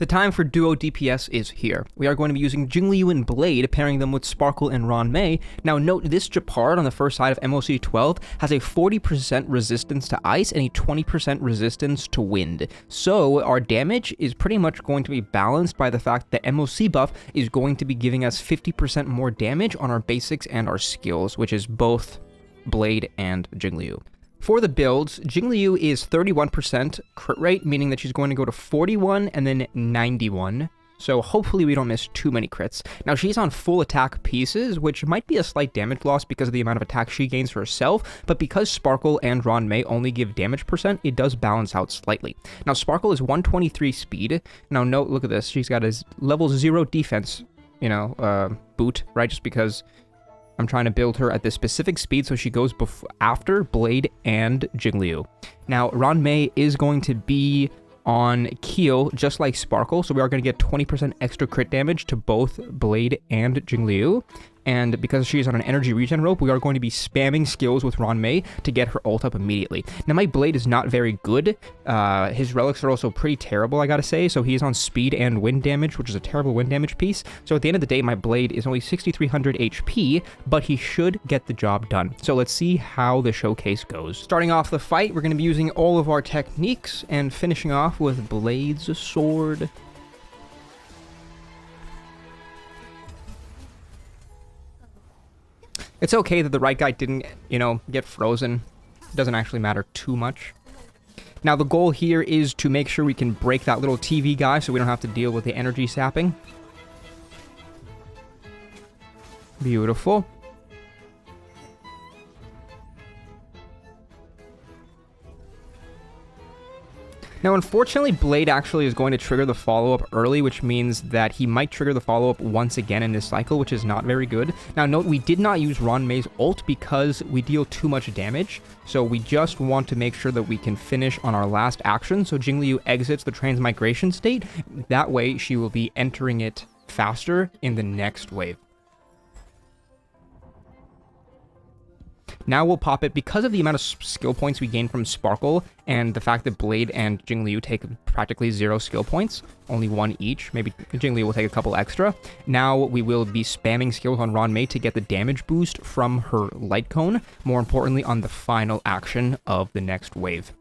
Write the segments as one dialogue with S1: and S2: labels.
S1: The time for duo DPS is here. We are going to be using Jingliu and Blade, pairing them with Sparkle and Ron Mei. Now note, this Japard on the first side of MOC 12 has a 40% resistance to ice and a 20% resistance to wind. So our damage is pretty much going to be balanced by the fact that MOC buff is going to be giving us 50% more damage on our basics and our skills, which is both Blade and Jingliu. For the builds, Jingliu is 31% crit rate, meaning that she's going to go to 41 and then 91. So hopefully we don't miss too many crits. Now she's on full attack pieces, which might be a slight damage loss because of the amount of attack she gains herself, but because Sparkle and Ron Mei only give damage percent, it does balance out slightly. Now Sparkle is 123 speed. Now note, look at this, she's got his level 0 defense, boot, right? Just because I'm trying to build her at this specific speed, so she goes after Blade and Jingliu. Now, Ron Mei is going to be on Keel, just like Sparkle, so we are going to get 20% extra crit damage to both Blade and Jingliu. And because she's on an energy regen rope, we are going to be spamming skills with Ron Mei to get her ult up immediately. Now, my Blade is not very good. His relics are also pretty terrible, I gotta say. So he's on speed and wind damage, which is a terrible wind damage piece. So at the end of the day, my Blade is only 6,300 HP, but he should get the job done. So let's see how the showcase goes. Starting off the fight, we're going to be using all of our techniques and finishing off with Blade's sword. It's okay that the right guy didn't, get frozen. It doesn't actually matter too much. Now, the goal here is to make sure we can break that little TV guy so we don't have to deal with the energy sapping. Beautiful. Now, unfortunately, Blade actually is going to trigger the follow-up early, which means that he might trigger the follow-up once again in this cycle, which is not very good. Now, note, we did not use Ron Mei's ult because we deal too much damage, so we just want to make sure that we can finish on our last action. So Jingliu exits the transmigration state. That way, she will be entering it faster in the next wave. Now we'll pop it because of the amount of skill points we gain from Sparkle and the fact that Blade and Jingliu take practically 0 skill points, only 1 each. Maybe Jingliu will take a couple extra. Now we will be spamming skills on Ron Mei to get the damage boost from her light cone, more importantly on the final action of the next wave.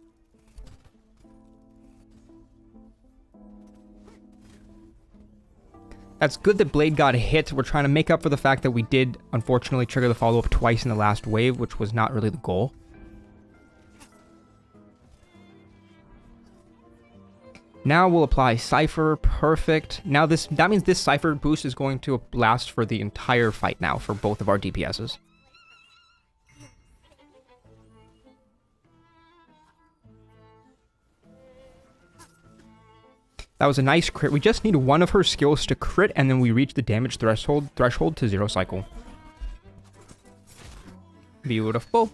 S1: That's good that Blade got hit. We're trying to make up for the fact that we did, unfortunately, trigger the follow-up twice in the last wave, which was not really the goal. Now we'll apply Cypher. Perfect. Now that means this Cypher boost is going to last for the entire fight now for both of our DPSs. That was a nice crit. We just need one of her skills to crit, and then we reach the damage threshold to 0 cycle. Beautiful.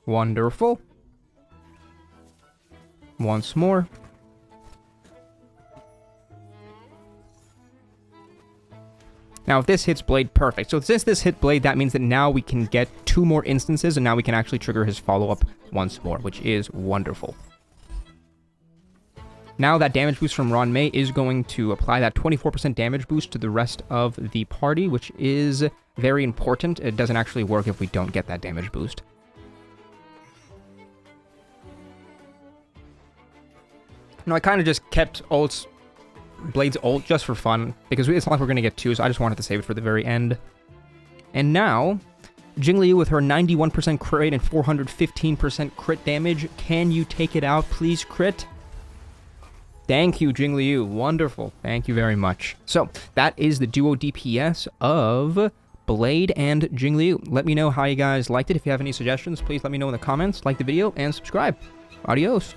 S1: Wonderful. Once more. Now, if this hits Blade, perfect. So since this hit Blade, that means that now we can get 2 more instances, and now we can actually trigger his follow-up once more, which is wonderful. Now that damage boost from Ron Mei is going to apply that 24% damage boost to the rest of the party, which is very important. It doesn't actually work if we don't get that damage boost. No, I kind of just kept Blade's ult just for fun, because it's not like we're going to get 2, so I just wanted to save it for the very end. And now, Jingliu with her 91% crit rate and 415% crit damage. Can you take it out, please, crit? Thank you, Jingliu. Wonderful. Thank you very much. So, that is the duo DPS of Blade and Jingliu. Let me know how you guys liked it. If you have any suggestions, please let me know in the comments. Like the video and subscribe. Adios.